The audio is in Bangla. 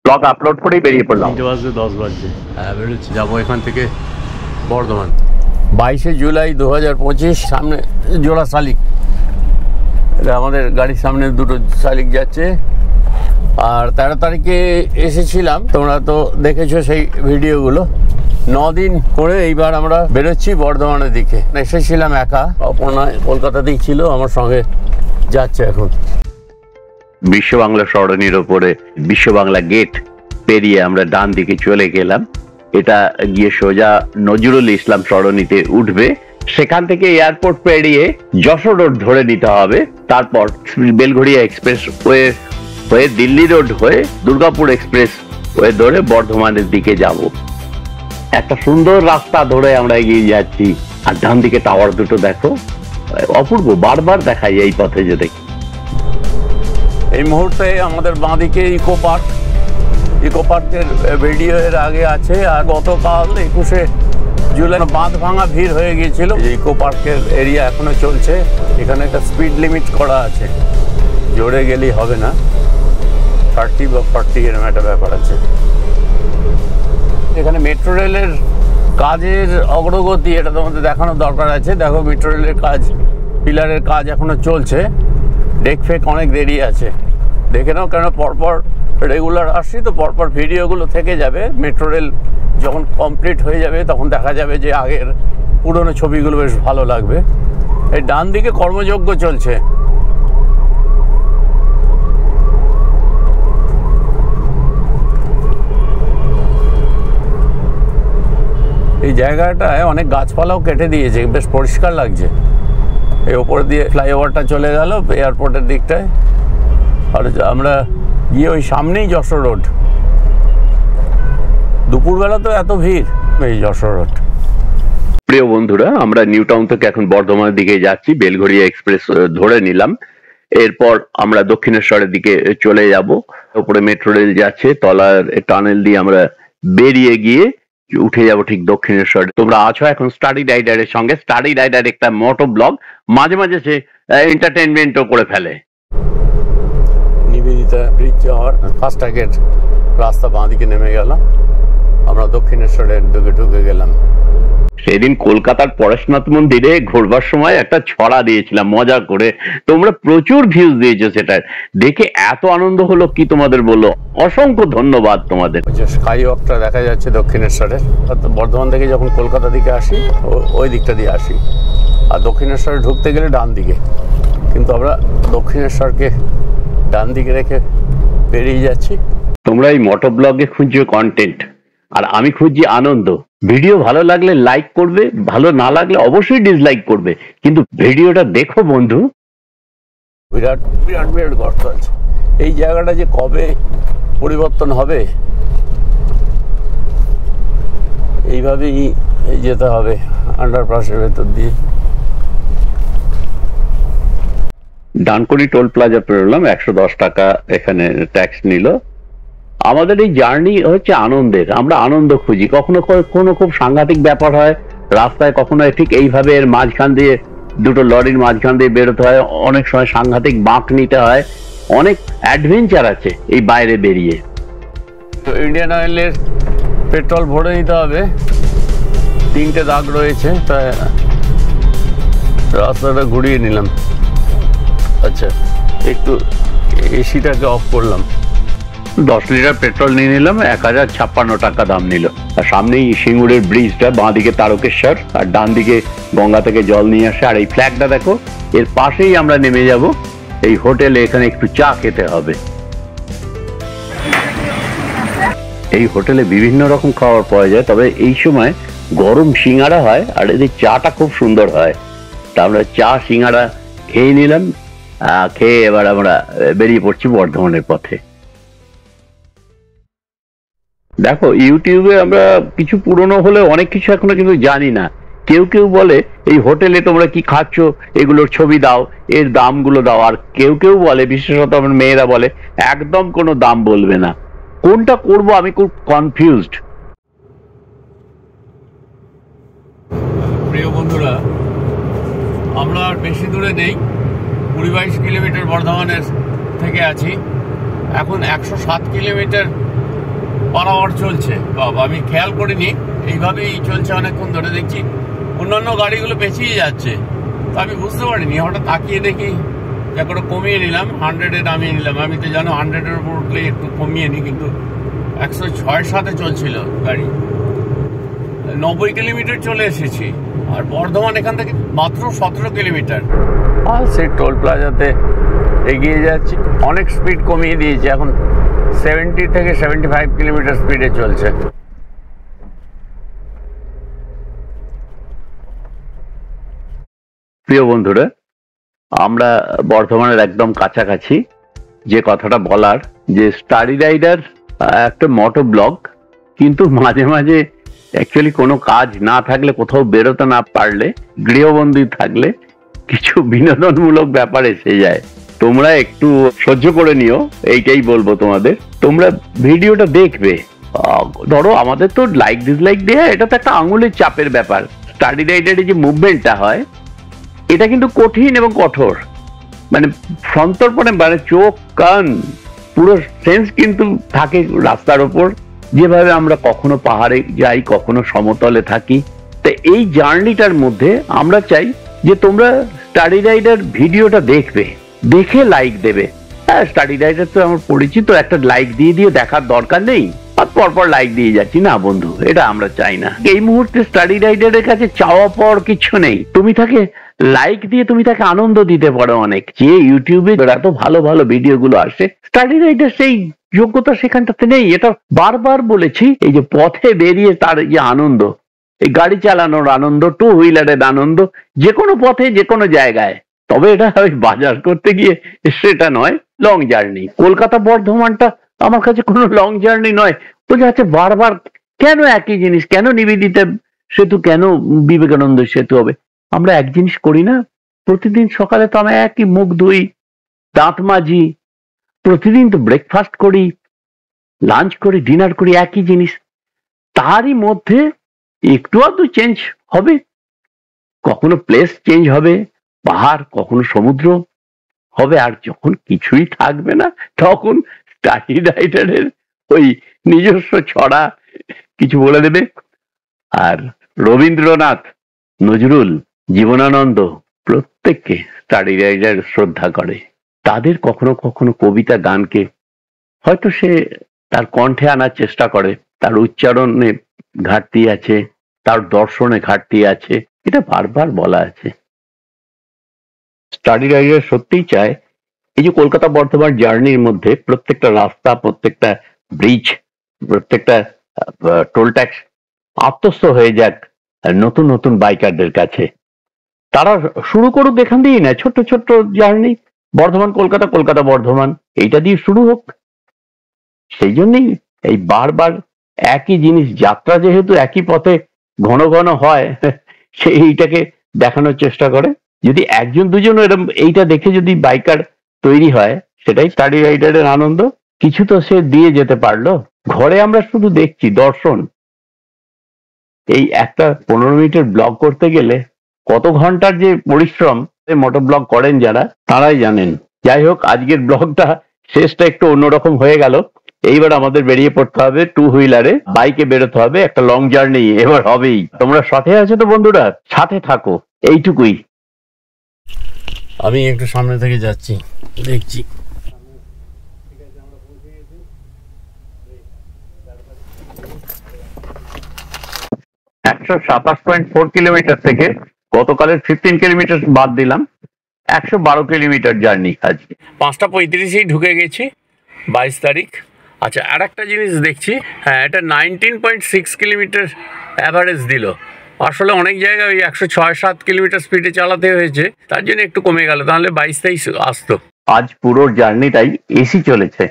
ব্লগ আপলোড করেই বেরিয়ে পড়লাম। 10 বাজছে। হ্যাঁ, বেরোচ্ছি, যাবো এখান থেকে বর্ধমান। 22শে জুলাই 2025। সামনে জোড়া শালিক, এটা আমাদের গাড়ির সামনে দুটো শালিক যাচ্ছে। আর 13 তারিখে এসেছিলাম, তোমরা তো দেখেছো সেই ভিডিওগুলো। 9 দিন করে এইবার আমরা বেরোচ্ছি বর্ধমানের দিকে। এসেছিলাম একা, অপর্ণা কলকাতাতেই ছিল, আমার সঙ্গে যাচ্ছে এখন। বিশ্ব বাংলা সরণির ওপরে বিশ্ব বাংলা গেট পেরিয়ে আমরা ডান দিকে চলে গেলাম। এটা গিয়ে সোজা নজরুল ইসলাম সরণিতে উঠবে। সেখান থেকে এয়ারপোর্ট পেরিয়ে যশোর রোড ধরে নিতে হবে। তারপর বেলঘড়িয়া এক্সপ্রেস ওয়ে হয়ে দিল্লি রোড হয়ে দুর্গাপুর এক্সপ্রেস ওয়ে ধরে বর্ধমানের দিকে যাব। একটা সুন্দর রাস্তা ধরে আমরা এগিয়ে যাচ্ছি। আর ডান দিকে টাওয়ার দুটো দেখো, অপূর্ব, বারবার দেখাই এই পথে যে দেখি। এই মুহূর্তে আমাদের বাঁদিকে ইকো পার্কের ভিডিও এর আগে আছে। আর গতকাল 21শে জুলাই বাঁধ ভাঙা ভিড় হয়ে গিয়েছিল। ইকো পার্কের এরিয়া এখনো চলছে। এখানে একটা স্পিড লিমিট করা আছে, জোরে গেলেই হবে না, 30 বা 40 এরকম একটা ব্যাপার আছে। এখানে মেট্রো রেলের কাজের অগ্রগতি এটা তোমাদের দেখানোর দরকার আছে। দেখো, মেট্রো রেলের কাজ, পিলারের কাজ এখনো চলছে। ডেক ফেক অনেক দেরি আছে, দেখে নাও। কেন পরপর রেগুলার আসছি তো পরপর ভিডিওগুলো থেকে যাবে। মেট্রো রেল যখন কমপ্লিট হয়ে যাবে তখন দেখা যাবে যে আগের পুরনো ছবিগুলো বেশ ভালো লাগবে। এই ডান দিকে কর্মযজ্ঞ চলছে। এই জায়গাটায় অনেক গাছপালাও কেটে দিয়েছে, বেশ পরিষ্কার লাগছে। এই ওপর দিয়ে ফ্লাইওভারটা চলে গেল এয়ারপোর্টের দিকটায়। আর আমরা গিয়ে ওই সামনেই যশোর রোড। দুপুরবেলা তো এত ভিড় এই যশোর রোড। প্রিয় বন্ধুরা, আমরা নিউ টাউন থেকে এখন বর্ধমানের দিকে যাচ্ছি। বেলঘড়িয়া এক্সপ্রেস ধরে নিলাম। এরপর আমরা দক্ষিণেশ্বরের দিকে চলে যাব। উপরে মেট্রো রেল যাচ্ছে, তলার টানেল দিয়ে আমরা বেরিয়ে গিয়ে উঠে যাব ঠিক দক্ষিণেশ্বর। তোমরা আছো এখন স্টাডি রাইডারের সঙ্গে। স্টাডি রাইডার একটা মোটো ব্লগ, মাঝে মাঝে সে এন্টারটেনমেন্টও করে ফেলে। নিবেদিতা ব্রিজ যাওয়ার ফাস্ট্যাগের রাস্তা বাঁ দিকে নেমে গেল, আমরা দক্ষিণেশ্বরের দিকে ঢুকে গেলাম। সেদিন কলকাতার পরেশনাথ মন্দিরে ঘুরবার সময় একটা ছড়া দিয়েছিলাম মজা করে, তোমরা প্রচুর ভিউজ দিয়েছো। সেটা দেখে এত আনন্দ হলো কি তোমাদের বললো। অসংখ্য ধন্যবাদ তোমাদের। স্কাই ওয়াকটা দেখা যাচ্ছে দক্ষিণেশ্বরের। বর্ধমান থেকে যখন কলকাতা দিকে আসি ওই দিকটা দিয়ে আসি, আর দক্ষিণেশ্বরে ঢুকতে গেলে ডান দিকে। কিন্তু আমরা দক্ষিণেশ্বরকে ডান দিকে রেখে বেরিয়ে যাচ্ছি। তোমরা এই মোটো ব্লগে খুঁজছো কন্টেন্ট, আর আমি খুঁজছি আনন্দ। ভিডিও ভালো লাগলে লাইক করবে, ভালো না লাগলে অবশ্যই ডিসলাইক করবে, কিন্তু ভিডিওটা দেখো বন্ধু। বিরাট বিরাট বিরাট গর্ত আছে। এই জায়গাটা যে কবে পরিবর্তন হবে, এইভাবেই যেতে হবে আন্ডারপাসের ভেতর দিয়ে। ডানকুনি টোল প্লাজা পেরোলাম, 110 টাকা এখানে ট্যাক্স নিল। আমাদের এই জার্নি হচ্ছে আনন্দের, আমরা আনন্দ খুঁজি। কখনো কোনো খুব সাংঘাতিক ব্যাপার হয় রাস্তায়, কখনো ঠিক এইভাবে এর মাঝখান দিয়ে দুটো লরির মাঝখান দিয়ে বেরোতে হয়, অনেক সময় সাংঘাতিক বাঁক নিতে হয়। অনেক অ্যাডভেঞ্চার আছে এই বাইরে বেরিয়ে। তো ইন্ডিয়ান অয়েলের পেট্রোল ভরে নিতে হবে, 3টে দাগ রয়েছে, তাই রাস্তাটা ঘুরিয়ে নিলাম। আচ্ছা, একটু এসিটাকে অফ করলাম। 10 লিটার পেট্রোল নিয়ে নিলাম, 1056 টাকা দাম নিল। আর সামনেই সিঙ্গুরের ব্রিজটা, বাঁ দিকে তারকেশ্বর, আর ডান দিকে গঙ্গা থেকে জল নিয়ে আসে। আর এই ফ্ল্যাগটা দেখো, এর পাশেই আমরা নেমে যাব এই হোটেলে। এখানে একটু চা খেতে হবে। এই হোটেলে বিভিন্ন রকম খাবার পাওয়া যায়, তবে এই সময় গরম সিঙ্গাড়া হয়, আর এদের চাটা খুব সুন্দর হয়। তা আমরা চা সিঙ্গাড়া খেয়ে নিলাম। খেয়ে এবার আমরা বেরিয়ে পড়ছি বর্ধমানের পথে। দেখো, ইউটিউবে আমরা কিছু পুরনো হলে অনেক কিছু এখনো কিন্তু জানি না। কেউ কেউ বলে এই হোটেলে তোমরা কি খাচ্ছ এগুলোর ছবি দাও, এর দামগুলো দাও। আর কেউ কেউ বলে, বিশেষত আমার মেয়েরা বলে, একদম কোনো দাম বলবে না। কোনটা করব আমি খুব কনফিউজড। প্রিয় বন্ধুরা, আমরা আর বেশি দূরে নেই, 20-22 কিলোমিটার বর্ধমানের থেকে আছি। এখন 107 কিলোমিটার বরাবর চলছে। বাবা, আমি খেয়াল করিনি, এইভাবেই চলছে অনেকক্ষণ ধরে। দেখছি অন্যান্য গাড়িগুলো পেছিয়ে যাচ্ছে, তো আমি বুঝতে পারিনি। হঠাৎ তাকিয়ে দেখি করে কমিয়ে নিলাম, 100-এ নামিয়ে নিলাম। আমি তো জানো 100-এর উপর উঠলে একটু কমিয়ে নিই, কিন্তু 106-7 চলছিল গাড়ি। 90 কিলোমিটার চলে এসেছি। আর বর্ধমান এখান থেকে মাত্র 17 কিলোমিটার। আর সেই টোল প্লাজাতে এগিয়ে যাচ্ছি। অনেক স্পিড কমিয়ে দিয়েছে, এখন 70 থেকে 75 কিলোমিটার স্পিডে চলছে। প্রিয় বন্ধুরা, আমরা বর্ধমানের একদম কাছাকাছি। যে কথাটা বলার, যে স্টাডি রাইডার একটা মোটো ব্লগ, কিন্তু মাঝে মাঝে অ্যাকচুয়ালি কোনো কাজ না থাকলে, কোথাও বেরোতে না পারলে, গৃহবন্দী থাকলে কিছু বিনোদনমূলক ব্যাপার এসে যায়। তোমরা একটু সহ্য করে নিও, এইটাই বলবো তোমাদের। তোমরা ভিডিওটা দেখবে, ধরো আমাদের তো লাইক ডিসলাইক দেয়া, এটা তো একটা আঙুলের চাপের ব্যাপার। স্টাডি রাইডারে যে মুভমেন্টটা হয়, এটা কিন্তু কঠিন এবং কঠোর। মানে সন্তর্পণে, মানে চোখ কান পুরো সেন্স কিন্তু থাকে রাস্তার ওপর। যেভাবে আমরা কখনো পাহাড়ে যাই, কখনো সমতলে থাকি। তো এই জার্নিটার মধ্যে আমরা চাই যে তোমরা স্টাডি রাইডার ভিডিওটা দেখবে, দেখে লাইক দেবে। হ্যাঁ, স্টাডি রাইডার তো আমার পরিচিত, একটা লাইক দিয়ে দিয়ে দেখার দরকার নেই, আর পরপর লাইক দিয়ে যাচ্ছি না বন্ধু, এটা আমরা চাই না। এই মুহূর্তে স্টাডি রাইডারের কাছে চাওয়া পাওয়ার কিছু নেই। তুমি তাকে লাইক দিয়ে তুমি তাকে আনন্দ দিতে পারো অনেক। যে ইউটিউবে এত ভালো ভালো ভিডিও গুলো আসে, স্টাডি রাইডার সেই যোগ্যতা সেখানটাতে নেই। এটা বারবার বলেছি। এই যে পথে বেরিয়ে তার যে আনন্দ, এই গাড়ি চালানোর আনন্দ, টু হুইলারের আনন্দ, যে কোনো পথে যে কোনো জায়গায়। তবে এটা ওই বাজার করতে গিয়ে সেটা নয়, লং জার্নি। কলকাতা বর্ধমানটা আমার কাছে কোনো লং জার্নি নয়। বোঝা যাচ্ছে বারবার কেন একই জিনিস, কেন নিবেদিতা সেতু, কেন বিবেকানন্দ সেতু হবে। আমরা এক জিনিস করি না? প্রতিদিন সকালে তো আমরা একই মুখ ধুই, দাঁত মাজি, প্রতিদিন তো ব্রেকফাস্ট করি, লাঞ্চ করি, ডিনার করি, একই জিনিস। তারই মধ্যে একটু আধটু চেঞ্জ হবে, কখনো প্লেস চেঞ্জ হবে, পাহাড়, কখনো সমুদ্র হবে। আর যখন কিছুই থাকবে না, তখন স্টাডি রাইডারের ওই নিজস্ব ছড়া কিছু বলে দেবে। আর রবীন্দ্রনাথ, নজরুল, জীবনানন্দ প্রত্যেককে স্টাডি রাইডার শ্রদ্ধা করে। তাদের কখনো কখনো কবিতা গানকে হয়তো সে তার কণ্ঠে আনার চেষ্টা করে। তার উচ্চারণে ঘাটতি আছে, তার দর্শনে ঘাটতি আছে, এটা বারবার বলা আছে। স্টাডি রাইডার সত্যিই চায় এই যে কলকাতা বর্ধমান জার্নির মধ্যে প্রত্যেকটা রাস্তা, প্রত্যেকটা ব্রিজ, প্রত্যেকটা টোল ট্যাক্স আত্মস্থ হয়ে যাক নতুন নতুন বাইকারদের কাছে। তারা শুরু করুক এখান দিয়েই না, ছোট্ট ছোট্ট জার্নি, বর্ধমান কলকাতা, কলকাতা বর্ধমান, এইটা দিয়ে শুরু হোক। সেই জন্যই এই বারবার একই জিনিস, যাত্রা যেহেতু একই পথে ঘন ঘন হয়, সেইটাকে দেখানোর চেষ্টা করে। যদি একজন দুজন এরকম এইটা দেখে যদি বাইকার তৈরি হয়, সেটাই স্টাডি রাইডারের আনন্দ। কিছু তো সে দিয়ে যেতে পারলো। ঘরে আমরা শুধু দেখছি দর্শন। এই একটা 15 মিনিটের ব্লগ করতে গেলে কত ঘন্টার যে পরিশ্রম মোটর ব্লগ করেন যারা, তারাই জানেন। যাই হোক, আজকের ব্লগটা শেষটা একটু অন্যরকম হয়ে গেল। এইবার আমাদের বেরিয়ে পড়তে হবে টু হুইলারে, বাইকে বেরোতে হবে, একটা লং জার্নি এবার হবেই। তোমরা সাথে আছো তো বন্ধুরা? সাথে থাকো, এইটুকুই। আমি একটু সামনে থেকে যাচ্ছি, দেখছি। 127.4 কিলোমিটার থেকে গতকালের 15 কিলোমিটার বাদ দিলাম, 112 কিলোমিটার জার্নি আজকে। 5:35 ঢুকে গেছি, 22 তারিখ। আচ্ছা, আর একটা জিনিস দেখছি, হ্যাঁ, এটা 19.6 কিলোমিটার অ্যাভারেজ দিল। আসলে অনেক জায়গায় ওই 106-7 কিলোমিটার স্পিডে চালাতে হয়েছে, তার জন্য একটু কমে গেল, তাহলে 22-23 আসতো। আজ পুরো জার্নিটাই এসি চলেছে।